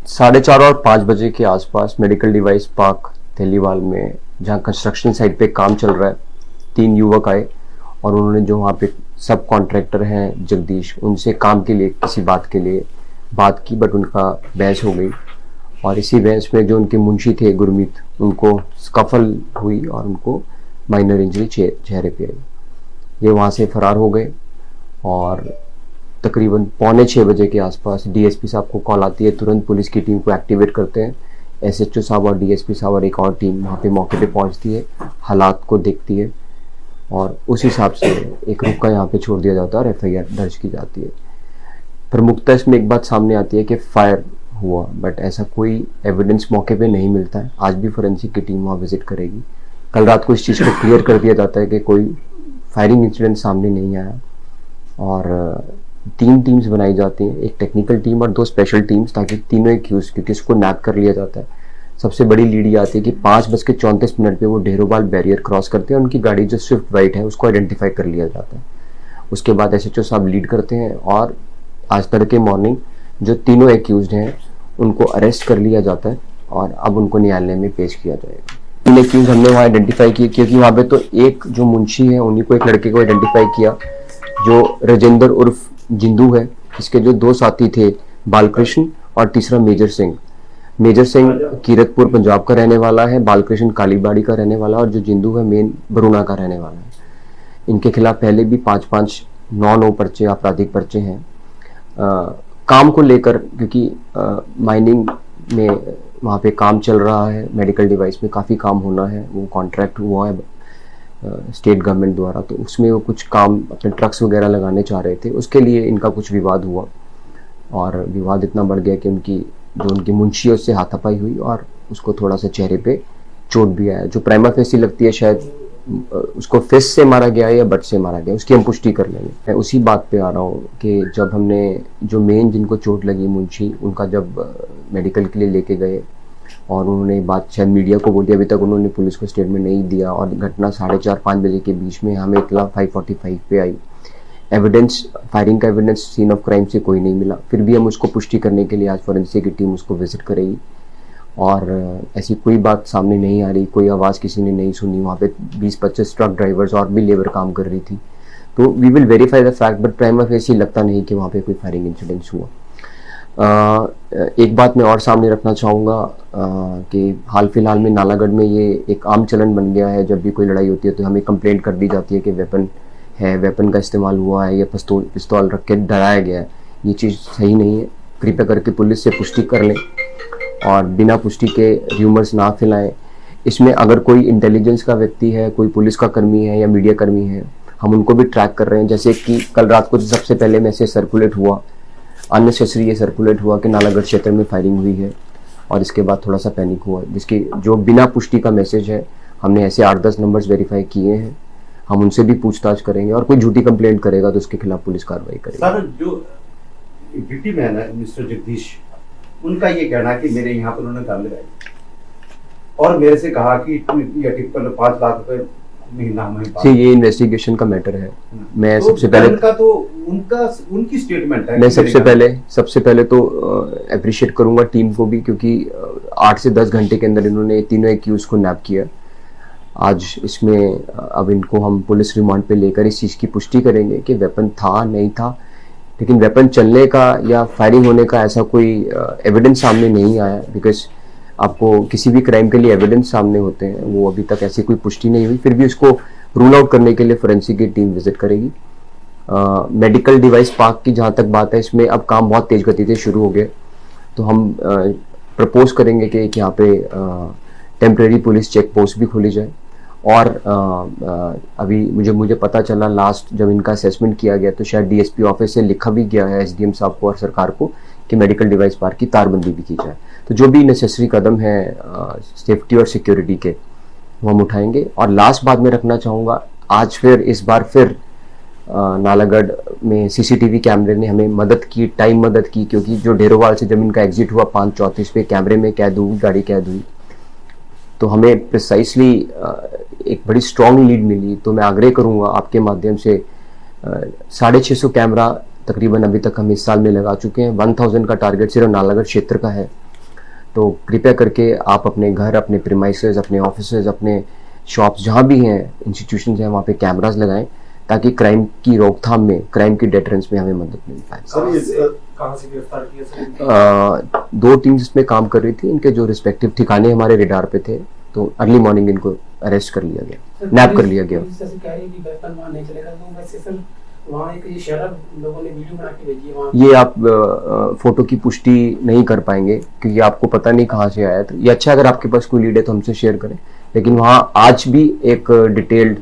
4:30 और 5 बजे के आसपास मेडिकल डिवाइस पार्क तेलीवाल में, जहाँ कंस्ट्रक्शन साइट पे काम चल रहा है, 3 युवक आए और उन्होंने जो वहाँ पे सब कॉन्ट्रैक्टर हैं जगदीश, उनसे काम के लिए किसी बात के लिए बात की, बट उनका बहस हो गई और इसी बहस में जो उनके मुंशी थे गुरमीत, उनको स्कफल हुई और उनको माइनर इंजरी चेहरे पे आई। ये वहाँ से फरार हो गए और तकरीबन 5:45 बजे के आसपास डीएसपी साहब को कॉल आती है, तुरंत पुलिस की टीम को एक्टिवेट करते हैं। एसएचओ साहब और डीएसपी साहब और एक और टीम वहाँ पे मौके पे पहुँचती है, हालात को देखती है और उस हिसाब से एक रुका यहाँ पे छोड़ दिया जाता है और एफआईआर दर्ज की जाती है। प्रमुखता इसमें एक बात सामने आती है कि फायर हुआ, बट ऐसा कोई एविडेंस मौके पे नहीं मिलता है। आज भी फोरेंसिक की टीम वहाँ विजिट करेगी। कल रात को इस चीज़ को क्लियर कर दिया जाता है कि कोई फायरिंग इंसिडेंट सामने नहीं आया और 3 टीम्स बनाई जाती हैं, एक टेक्निकल टीम और 2 स्पेशल टीम्स, ताकि तीनों एक्यूज, क्योंकि इसको नैप कर लिया जाता है। सबसे बड़ी लीड ये आती है कि 5:34 पे वो ढेरोवाल बैरियर क्रॉस करते हैं, उनकी गाड़ी जो स्विफ्ट वाइट है उसको आइडेंटिफाई कर लिया जाता है। उसके बाद एसएचओ साहब लीड करते हैं और आज तड़के मॉर्निंग जो तीनों एक्यूज हैं उनको अरेस्ट कर लिया जाता है और अब उनको न्यायालय में पेश किया जाएगा। 3 एक्यूज हमने वहाँ आइडेंटिफाई किए, क्योंकि वहाँ पे तो एक जो मुंशी है उन्हीं को, एक लड़के को आइडेंटिफाई किया जो राजेंद्र उर्फ जिंदू है। इसके जो 2 साथी थे, बालकृष्ण और तीसरा मेजर सिंह। मेजर सिंह कीरतपुर पंजाब का रहने वाला है, बालकृष्ण कालीबाड़ी का रहने वाला और जो जिंदू है मेन बरूना का रहने वाला है। इनके खिलाफ पहले भी 5-5 9 पर्चे, आपराधिक पर्चे हैं। काम को लेकर, क्योंकि माइनिंग में वहाँ पे काम चल रहा है, मेडिकल डिवाइस में काफ़ी काम होना है, वो कॉन्ट्रैक्ट हुआ है स्टेट गवर्नमेंट द्वारा, तो उसमें वो कुछ काम अपने ट्रक्स वगैरह लगाने चाह रहे थे, उसके लिए इनका कुछ विवाद हुआ और विवाद इतना बढ़ गया कि उनकी मुंशी है उससे हाथापाई हुई और उसको थोड़ा सा चेहरे पे चोट भी आया, जो प्राइमा फेसी लगती है शायद उसको फिस्ट से मारा गया है या बट से मारा गया, उसकी हम पुष्टि कर लेंगे। मैं उसी बात पे आ रहा हूँ कि जब हमने जो मेन जिनको चोट लगी मुंशी, उनका जब मेडिकल के लिए लेके गए और उन्होंने बात शायद मीडिया को बोली, अभी तक उन्होंने पुलिस को स्टेटमेंट नहीं दिया और घटना 4:30-5 बजे के बीच में हमें इतला 5:45 पे आई। एविडेंस, फायरिंग का एविडेंस सीन ऑफ क्राइम से कोई नहीं मिला, फिर भी हम उसको पुष्टि करने के लिए आज फोरेंसिक की टीम उसको विजिट करेगी और ऐसी कोई बात सामने नहीं आ रही, कोई आवाज़ किसी ने नहीं सुनी। वहाँ पे 20-25 ट्रक ड्राइवर्स और भी लेबर काम कर रही थी, तो we will verify the fact, but prima facie लगता नहीं कि वहाँ पे कोई फायरिंग इंसिडेंट्स हुआ। एक बात मैं और सामने रखना चाहूँगा कि हाल फिलहाल में नालागढ़ में ये एक आम चलन बन गया है, जब भी कोई लड़ाई होती है तो हमें कंप्लेंट कर दी जाती है कि वेपन का इस्तेमाल हुआ है या पिस्तौल रख के डराया गया है। ये चीज़ सही नहीं है, कृपया करके पुलिस से पुष्टि कर लें और बिना पुष्टि के र्यूमर्स ना फैलाएं। इसमें अगर कोई इंटेलिजेंस का व्यक्ति है, कोई पुलिस का कर्मी है या मीडिया कर्मी है, हम उनको भी ट्रैक कर रहे हैं। जैसे कि कल रात को सबसे पहले मैसेज सर्कुलेट हुआ, अननेसेसरी ये सर्कुलेट हुआ कि नालागढ़ क्षेत्र में फायरिंग हुई है और इसके बाद थोड़ा सा पैनिक हुआ, जिसकी जो बिना पुष्टि का मैसेज है। हमने ऐसे 8-10 नंबर्स वेरीफाई किए हैं, हम उनसे भी पूछताछ करेंगे और कोई झूठी कंप्लेंट करेगा तो उसके खिलाफ पुलिस कार्रवाई करेगी। सर, जो विक्टिम है मिस्टर जगदीश, उनका ये कहना है कि मेरे यहाँ पर उन्होंने गन लगाई और मेरे से कहा कि ये टिप्पण 5 लाख रुपए महीना हमें। ये इन्वेस्टिगेशन का मैटर है। मैं तो सबसे पहले तो उनकी स्टेटमेंट है। मैं सबसे पहले तो अप्रिशिएट करूंगा टीम को भी, क्योंकि 8 से 10 घंटे के अंदर इन्होंने तीनों एक्यूज को नैप किया। आज इसमें अब इनको हम पुलिस रिमांड पे लेकर इस चीज़ की पुष्टि करेंगे कि वेपन था नहीं था, लेकिन वेपन चलने का या फायरिंग होने का ऐसा कोई एविडेंस सामने नहीं आया, बिकॉज आपको किसी भी क्राइम के लिए एविडेंस सामने होते हैं, वो अभी तक ऐसी कोई पुष्टि नहीं हुई। फिर भी उसको रूल आउट करने के लिए फोरेंसिक की टीम विजिट करेगी। मेडिकल डिवाइस पार्क की जहाँ तक बात है, इसमें अब काम बहुत तेज गति से शुरू हो गया, तो हम प्रपोज करेंगे कि यहाँ पे टेम्परेरी पुलिस चेक पोस्ट भी खोली जाए। और अभी मुझे पता चला लास्ट जब इनका असेसमेंट किया गया तो शायद डीएसपी ऑफिस से लिखा भी गया है एसडीएम साहब को और सरकार को कि मेडिकल डिवाइस पार्क की तारबंदी भी की जाए। तो जो भी नेसेसरी कदम है सेफ्टी और सिक्योरिटी के, वो हम उठाएंगे। और लास्ट बात मैं रखना चाहूँगा, आज इस बार फिर नालागढ़ में सीसीटीवी कैमरे ने हमें मदद की, टाइम मदद की, क्योंकि जो ढेरोवाल से जब इनका एग्जिट हुआ 5:34 पे कैमरे में कैद हुई, गाड़ी कैद हुई, तो हमें प्रिसाइसली एक बड़ी स्ट्रॉन्ग लीड मिली। तो मैं आग्रह करूंगा आपके माध्यम से 650 कैमरा तकरीबन अभी तक हम इस साल में लगा चुके हैं। 1000 का टारगेट सिर्फ नालागढ़ क्षेत्र का है तो कृपया करके आप अपने घर, अपने प्रीमाइसेस, अपने ऑफिसेज, अपने शॉप्स जहाँ भी हैं, इंस्टीट्यूशन हैं, वहाँ पे कैमराज लगाएं ताकि क्राइम की रोकथाम में, क्राइम की डेटरेंस में हमें मदद मिल पाए। कहाँ से गिरफ्तार किया सर? 2 टीम्स इसमें काम कर रही थी, इनके जो रिस्पेक्टिव ठिकाने हमारे रेडार पे थे, तो अर्ली मॉर्निंग इनको अरेस्ट कर लिया गया, नैप कर लिया गया। ये आप फोटो की पुष्टि नहीं कर पाएंगे क्योंकि आपको पता नहीं कहाँ से आया था। ये अच्छा, अगर आपके पास कोई लीड है तो हमसे शेयर करें, लेकिन वहाँ आज भी एक डिटेल्ड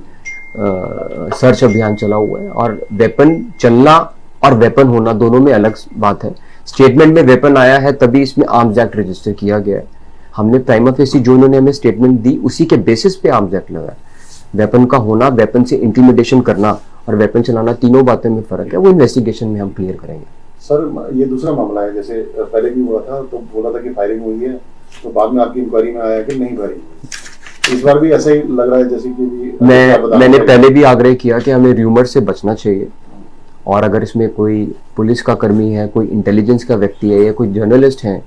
सर्च अभियान चला हुआ है और वेपन चलना और वेपन होना दोनों में अलग बात है। स्टेटमेंट में वेपन आया है तभी इसमें आर्म्स एक्ट रजिस्टर किया गया है। हमने प्राइमा फेसी जो उन्होंने हमें स्टेटमेंट दी उसी के बेसिस पे आर्म्स एक्ट लगाया। वेपन का होना, वेपन से इंटिमिडेशन करना और वेपन चलाना, तीनों बातें में फर्क है, वो इन्वेस्टिगेशन में हम क्लियर करेंगे। सर ये दूसरा मामला है, जैसे पहले भी हुआ था तो बोला था कि फायरिंग हुई है, तो बाद में आपकी इंक्वायरी में आया कि नहीं फायरिंग। इस बार भी ऐसा ही लग रहा है जैसे कि मैंने पहले भी आग्रह किया कि हमें र्यूमर से बचना चाहिए, और अगर इसमें कोई पुलिस का कर्मी है, कोई इंटेलिजेंस का व्यक्ति है, या कोई जर्नलिस्ट है,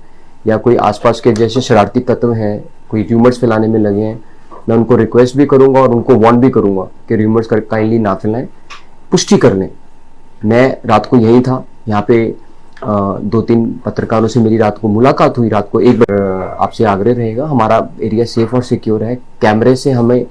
या कोई आसपास के जैसे शरारती तत्व हैं, कोई र्यूमर्स फैलाने में लगे हैं, मैं उनको रिक्वेस्ट भी करूंगा और उनको वार्न भी करूंगा कि र्यूमर्स काइंडली ना फैलाएं, पुष्टि कर लें। मैं रात को यही था, यहाँ पे 2-3 पत्रकारों से मेरी रात को मुलाकात हुई। रात को एक आपसे आग्रह रहेगा, हमारा एरिया सेफ और सिक्योर है। कैमरे से हमें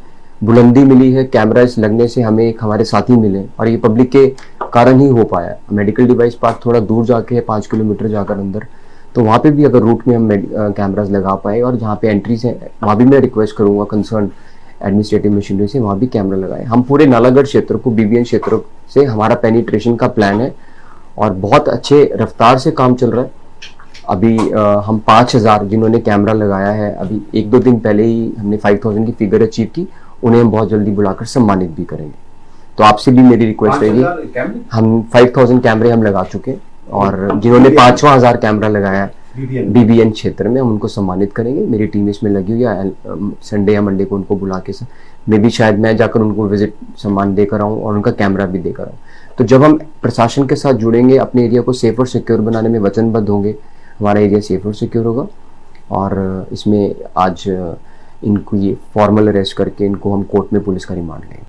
बुलंदी मिली है, कैमरास लगने से हमें एक हमारे साथी मिले, और ये पब्लिक के कारण ही हो पाया। मेडिकल डिवाइस पार्क थोड़ा दूर जाके है, 5 किलोमीटर जाकर अंदर, तो वहाँ पे भी अगर रूट में हम कैमरास लगा पाए, और जहाँ पे एंट्रीज हैं वहाँ भी मैं रिक्वेस्ट करूँगा कंसर्न एडमिनिस्ट्रेटिव मशीनरी से वहाँ भी कैमरा लगाए। हम पूरे नालागढ़ क्षेत्र को, BBN क्षेत्र से हमारा पेनिट्रेशन का प्लान है और बहुत अच्छे रफ्तार से काम चल रहा है। अभी हम 5000 जिन्होंने कैमरा लगाया है, अभी 1-2 दिन पहले ही हमने 5000 की फिगर अचीव की, उन्हें हम बहुत जल्दी बुलाकर सम्मानित भी करेंगे। तो आपसे भी मेरी रिक्वेस्ट रहेगी, हम 5000 कैमरे हम लगा चुके हैं, और जिन्होंने 5,000 कैमरा लगाया BBN क्षेत्र में, हम उनको सम्मानित करेंगे। मेरी टीम इसमें लगी हुई है, संडे या मंडे को उनको बुला के मैं भी शायद मैं जाकर उनको विजिट सम्मान देकर आऊँ और उनका कैमरा भी देकर आऊँ। तो जब हम प्रशासन के साथ जुड़ेंगे, अपने एरिया को सेफ और सिक्योर बनाने में वचनबद्ध होंगे, हमारा एरिया सेफ और सिक्योर होगा। और इसमें आज इनको ये फॉर्मल अरेस्ट करके इनको हम कोर्ट में पुलिस का रिमांड लेंगे।